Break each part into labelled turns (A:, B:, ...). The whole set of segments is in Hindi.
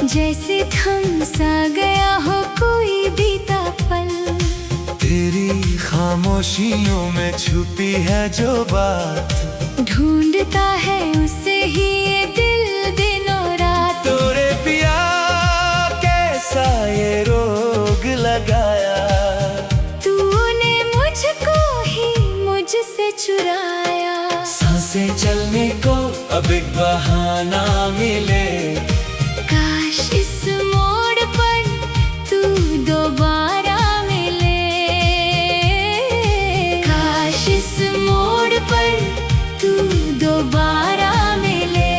A: जैसे थम सा गया हो कोई बीता पल।
B: तेरी खामोशियों में छुपी है जो बात,
A: ढूंढता है उसे ही ये दिल दिनों रात।
B: तोरे पिया कैसा ये रोग लगाया,
A: तूने मुझको ही मुझसे चुराया।
B: सांसें चलने को अब एक बहाना मिले,
A: काश इस मोड़ पर तू दोबारा मिले। काश इस मोड़ पर तू दोबारा मिले।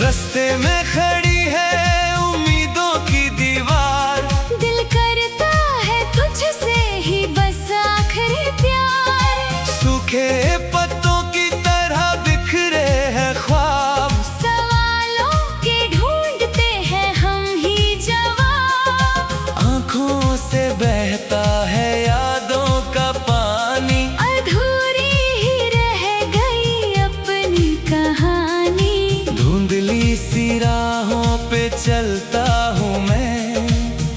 B: रास्ते में खड़ी है उम्मीदों की दीवार,
A: दिल करता है तुझसे ही बस आखिरी प्यार।
B: सूखे पत्तों की तरह बिखरे हैं ख्वाब,
A: सवालों के ढूंढते हैं हम ही जवाब।
B: आंखों से बहता है यादों का पानी,
A: अधूरी ही रह गई अपनी कहानी।
B: धुंधली सी राहों पे चलता हूँ मैं,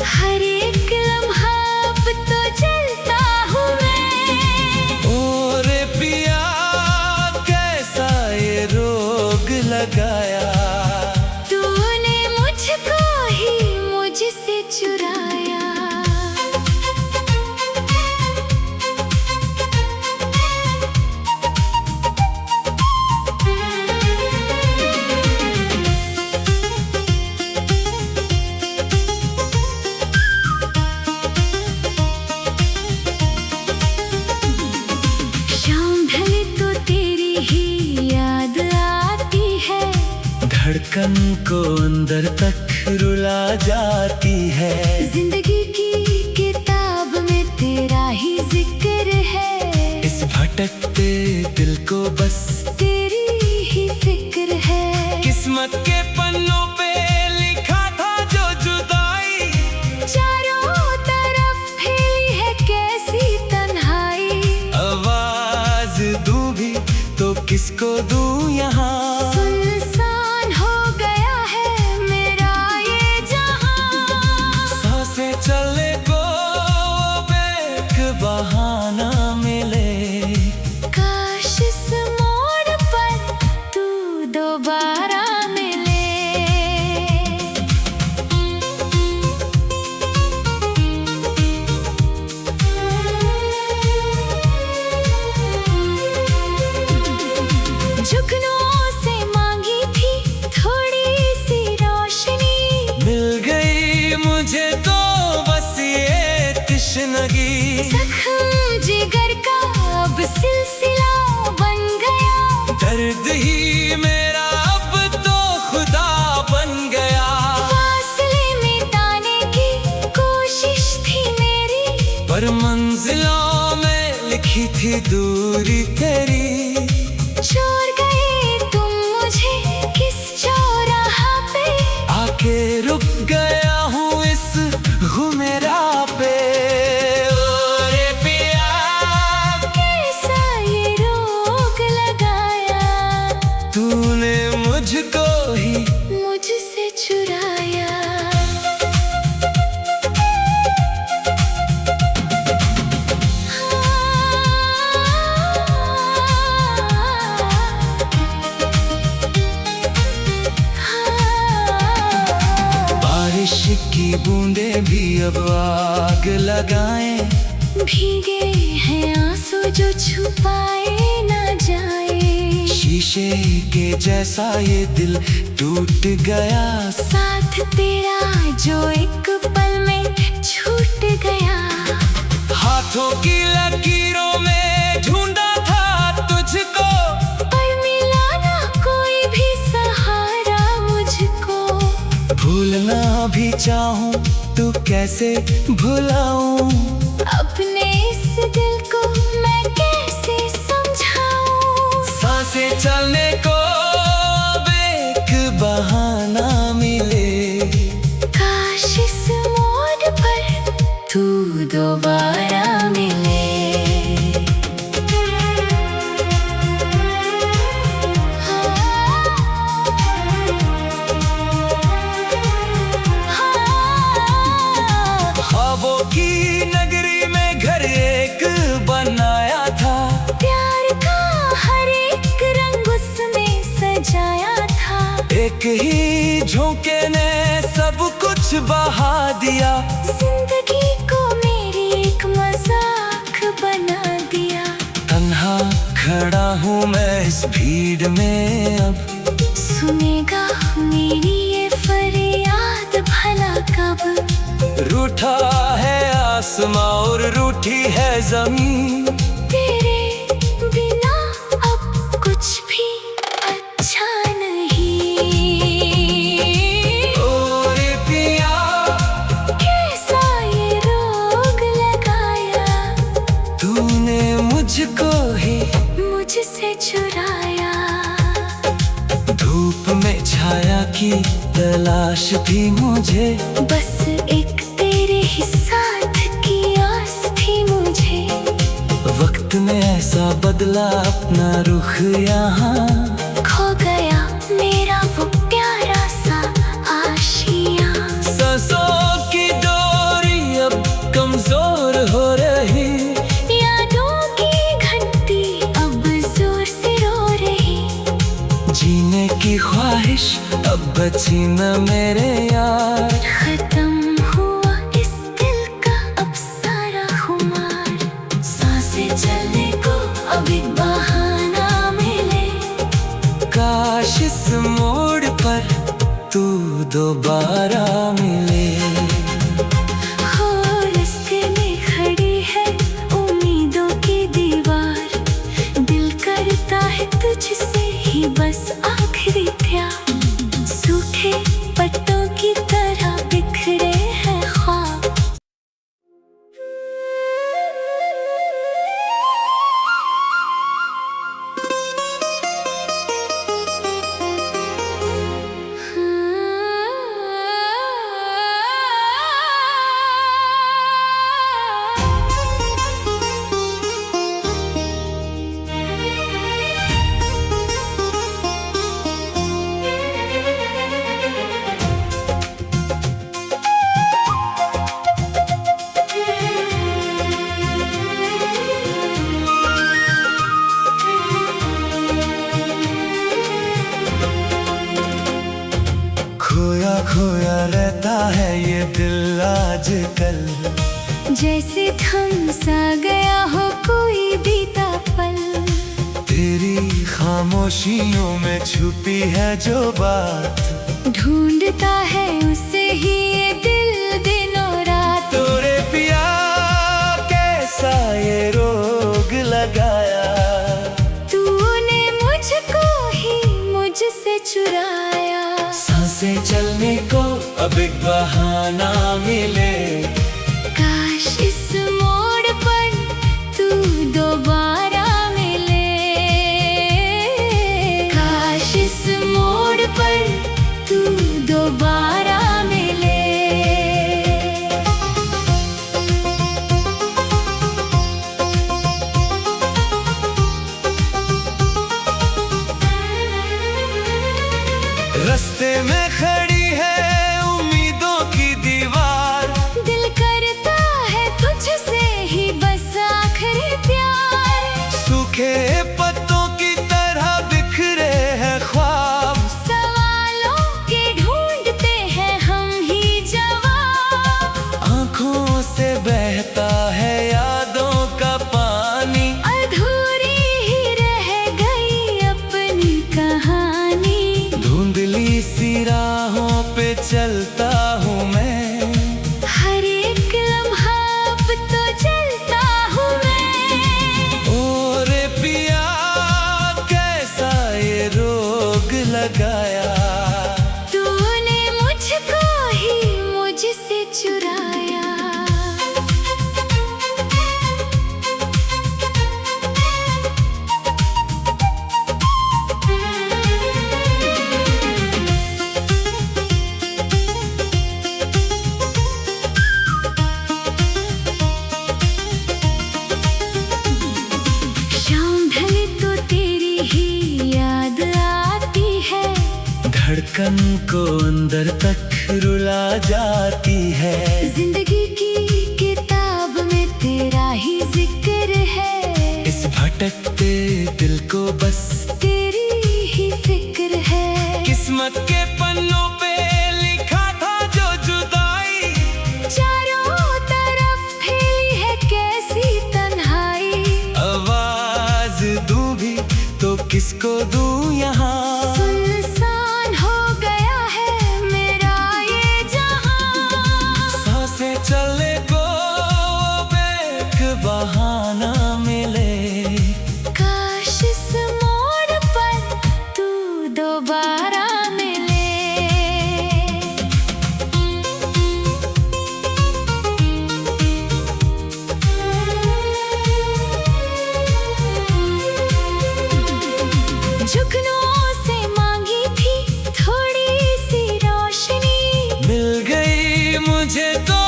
A: हर एक लम्हा अब तो चलता हूँ मैं।
B: ओ रे पिया कैसा ये रोग लगाया,
A: तूने मुझको ही मुझसे चुराया। शाम ढले तो तेरी ही याद आती है,
B: धड़कन को अंदर तक रुला जाती है।
A: जिंदगी की किताब में तेरा ही जिक्र है,
B: इस भटकते दिल को बस
A: तेरी ही फिक्र है।
B: किस्मत के पन्नों पे लिखा था जो जुदाई,
A: चारों तरफ फैली है कैसी तन्हाई।
B: आवाज दूं भी तो किसको दूं यहाँ,
A: सुनसान हो गया है मेरा ये जहां।
B: सांसें चलने को अब एक बहाना मिले,
A: काश इस मोड़ पर तू दोबारा मिले। जुगनुओं से मांगी थी थोड़ी सी रोशनी,
B: मिल गई मुझे तो बस ये तश्नगी।
A: जख्म जिगर का अब सिलसिला बन गया,
B: दर्द ही मेरा अब तो खुदा बन गया।
A: फासले मिटाने की कोशिश थी मेरी,
B: पर मंजिलों में लिखी थी दूरी तेरी।
A: छोड़ गए तुम मुझे किस चौराहा पे,
B: आके रुक गया हूँ इस गुमेरा पे। ओ रे पिया
A: कैसा ये रोग लगाया,
B: तूने मुझको ही
A: मुझसे चुराया।
B: बारिश की बूंदें भी अब आग लगाएं,
A: भीगे हैं आंसू जो छुपाए न जाए।
B: शीशे के जैसा ये दिल टूट गया,
A: साथ तेरा जो एक पल में छूट गया।
B: हाथों की लकीरों में ढूंढा था तुझको,
A: पर मिला ना कोई भी सहारा मुझको।
B: भूलना भी चाहूं तो कैसे भुलाऊं,
A: अपने इस दिल को मैं कैसे समझाऊं।
B: सांसें चलने को अब एक बहाना मिले,
A: काश इस मोड़ पर तू दोबारा मिले।
B: ख्वाबों की नगरी में घर एक बनाया था,
A: प्यार का हर एक रंग उसमें सजाया था।
B: एक ही झोंके ने सब कुछ बहा दिया,
A: जिंदगी को मेरी एक मजाक बना दिया।
B: तन्हा खड़ा हूँ मैं इस भीड़ में, अब
A: सुनेगा मेरी ये फरियाद भला कब।
B: रूठा है आसमां और रूठी है जमीन,
A: तेरे बिना अब कुछ भी अच्छा नहीं।
B: और पिया
A: कैसा ये रोग लगाया,
B: तूने मुझको ही
A: मुझसे चुराया।
B: धूप में छाया की तलाश थी मुझे,
A: बस एक तेरे ही साथ की आस थी मुझे।
B: वक्त ने ऐसा बदला अपना रुख यहाँ,
A: खो गया मेरा वो प्यारा सा आशिया।
B: सांसों की डोरी अब कमजोर हो रही,
A: यादों की घंटी अब जोर से रो रही।
B: जीने की ख्वाहिश अब बची न मेरे यार,
A: खत्म हुआ इस दिल का अब सारा खुमार। सांसें चलने को अब एक बहाना मिले,
B: काश इस मोड़ पर तू दोबारा मिले।
A: हो रास्ते में खड़ी है उम्मीदों की दीवार, दिल करता है तुझसे ही बस आखिरी प्यार। सूखे पत्तों की तरह बिखरे हैं ख्वाब।
B: खोया खोया रहता है ये दिल आजकल,
A: जैसे थम सा गया हो कोई बीता पल।
B: तेरी खामोशियों में छुपी है जो बात,
A: ढूंढता है उसे ही ये दिल दिनों रात।
B: तोरे पिया कैसा ये रोग लगाया,
A: तूने मुझको ही मुझसे चुराया।
B: सांसें चलने को अब एक बहाना मिले,
A: काश इस मोड़ पर तू दोबारा मिले। काश इस मोड़ पर तू दोबारा मिले।
B: रास्ते में खड़ी है उम्मीदों की दीवार,
A: दिल करता है तुझसे ही बस आखिरी प्यार।
B: सूखे पत्तों की तरह बिखरे हैं ख्वाब,
A: सवालों के ढूंढते हैं हम ही जवाब।
B: आंखों से बहता है यादों का पानी,
A: अधूरी ही रह गई अपनी कहानी।
B: धुंधली सी राहों पे चलता हूँ मैं,
A: हर एक लम्हा अब तो चलता हूँ मैं।
B: और पिया कैसा ये रोग लगाया,
A: तूने मुझको ही मुझसे चुराया।
B: धड़कन को अंदर तक रुला जाती है।
A: जिंदगी की किताब में तेरा ही जिक्र है।
B: इस भटकते दिल को बस
A: तेरी ही फिक्र है।
B: किस्मत के पन्नों पे लिखा था जो जुदाई,
A: चारों तरफ फैली है कैसी तन्हाई।
B: आवाज दूं भी तो किसको दूं यहाँ।
A: सुनसान हो गया है मेरा ये जहां।
B: सांसें चलने को अब एक बहाना मिले।
A: काश इस मोड़ पर तू दोबारा मिले। जुगनुओं से मांगी थी थोड़ी सी रोशनी,
B: मिल गई मुझे तो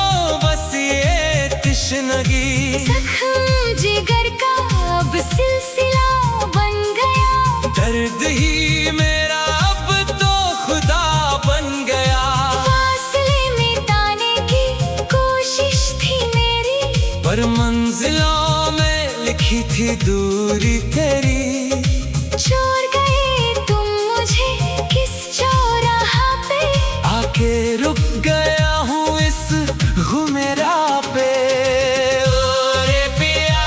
B: बस ये तश्नगी।
A: जख्म जिगर का अब सिलसिला बन गया।
B: दर्द ही मेरा अब तो खुदा बन गया।
A: फासले मिटाने की कोशिश थी मेरी,
B: पर मंजिलों में लिखी थी दूरी तेरी।
A: छोड़ गए तुम मुझे किस चौराहा पे,
B: आके रुक गया हूँ इस गुमेरा पे। ओ रे पिया,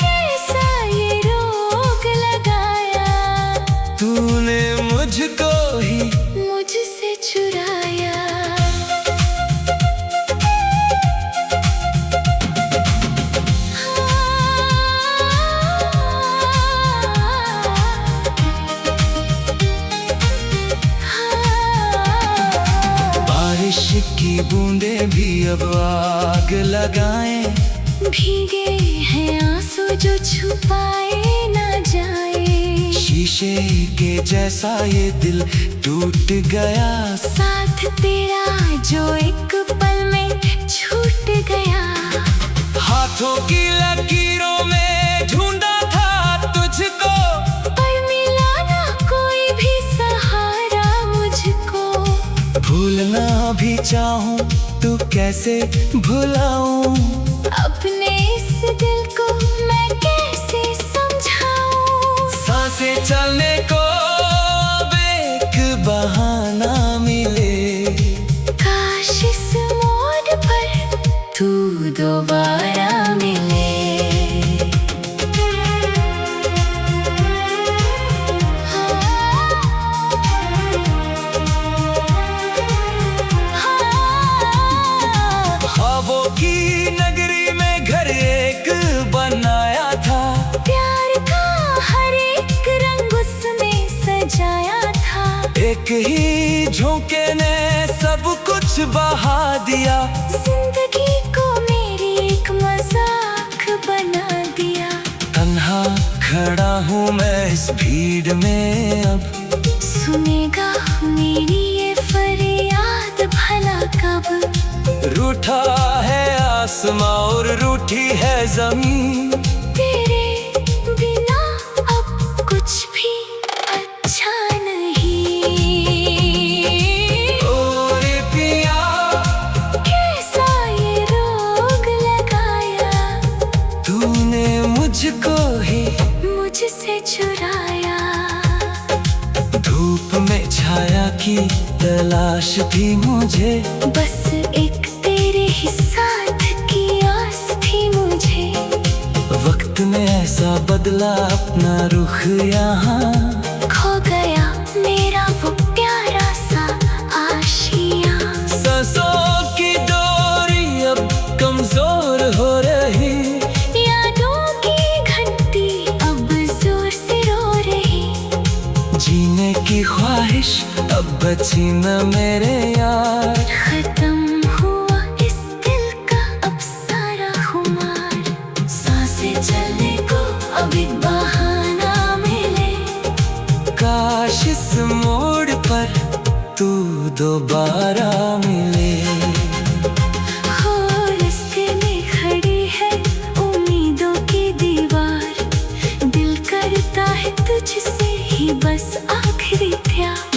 A: कैसा ये रोग लगाया,
B: तूने मुझको ही
A: मुझसे चुराया।
B: बारिश की बूंदें भी अब आग लगाएं।
A: भीगे हैं आंसू जो छुपाए न जाए।
B: शीशे के जैसा ये दिल टूट गया।
A: साथ तेरा जो एक पल में छूट गया।
B: हाथों की लकीरों में ढूंढा था तुझको,
A: पर मिला ना कोई भी सहारा मुझको।
B: भूलना भी चाहूं तो कैसे भुलाऊं।
A: अपने इस दिल को मैं कैसे समझाऊं।
B: सांसें चलने को अब एक बहाना मिले।
A: काश इस मोड़ पर तू दोबारा मिले।
B: ख्वाबों की नगरी में घर एक बनाया था।
A: प्यार का हर एक रंग उसमें सजाया था।
B: एक ही झोंके ने सब कुछ बहा दिया।
A: जिंदगी को मेरी एक मजाक बना दिया।
B: तन्हा खड़ा हूँ मैं इस भीड़ में अब,
A: सुनेगा मेरी ये फरियाद भला कब।
B: रूठा है आसमां और रूठी है जमीन।
A: तेरे बिना अब कुछ भी अच्छा नहीं।
B: ओ रे पिया,
A: कैसा ये रोग लगाया,
B: तूने मुझको ही
A: मुझसे चुराया।
B: धूप में छाया की तलाश थी मुझे,
A: बस एक तेरे ही साथ की आस थी मुझे।
B: वक्त ने ऐसा बदला अपना रुख यहाँ।
A: खो गया मेरा वो प्यारा सा आशिया।
B: सांसों की डोरी अब कमजोर हो रही।
A: यादों की घंटी अब जोर से रो रही।
B: जीने की ख्वाहिश अब बची न मेरे यार।
A: खत्म हुआ इस दिल का अब सारा खुमार। सांसें चलने को अब एक बहाना मिले।
B: काश इस मोड़ पर तू दोबारा मिले।
A: हो रास्ते में खड़ी है उम्मीदों की दीवार। दिल करता है तुझसे ही बस आखिरी प्यार।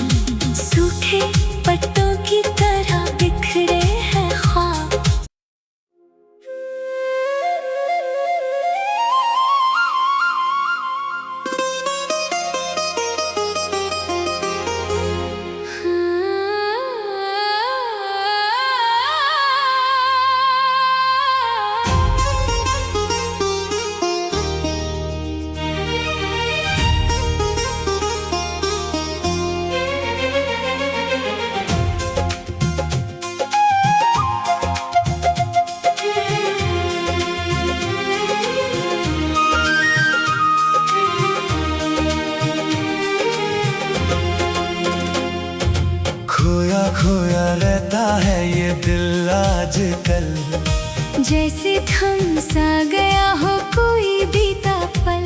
A: जैसे थम सा गया हो कोई बीता पल।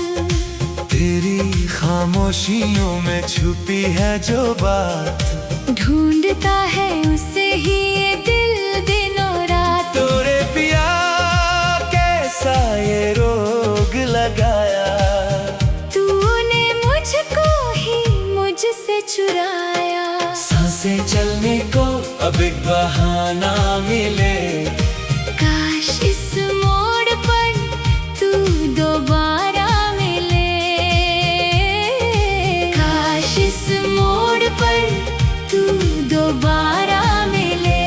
B: तेरी खामोशियों में छुपी है जो बात,
A: ढूंढता है उसे ही ये दिल दिनों रात।
B: तोरे पिया कैसा ये रोग लगाया,
A: तूने मुझको ही मुझसे चुराया।
B: सांसें चलने को अब एक बहाना मिले,
A: काश इस मोड़ पर तू दोबारा मिले। काश इस मोड़ पर तू दोबारा मिले।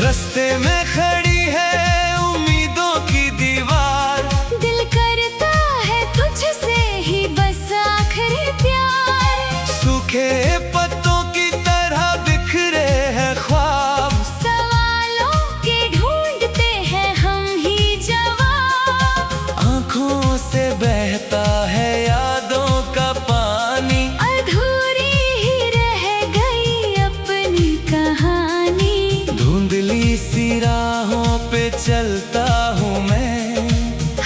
B: रास्ते में खड़ी है उम्मीदों की दीवार,
A: दिल करता है तुझसे ही बस आखिरी प्यार।
B: सूखे पत्तों की तरह बिखरे हैं ख्वाब,
A: सवालों के ढूंढते हैं हम ही जवाब।
B: आंखों से बहता है यादों का पानी,
A: अधूरी ही रह गई अपनी कहानी।
B: धुंधली सी राहों पे चलता हूँ मैं,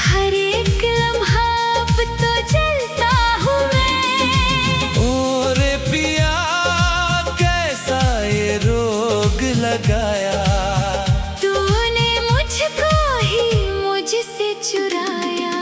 A: हर एक लम्हा अब तो चलता हूँ मैं।
B: ओ रे पिया कैसा ये रोग लगाया,
A: तूने मुझको ही मुझसे चुराया।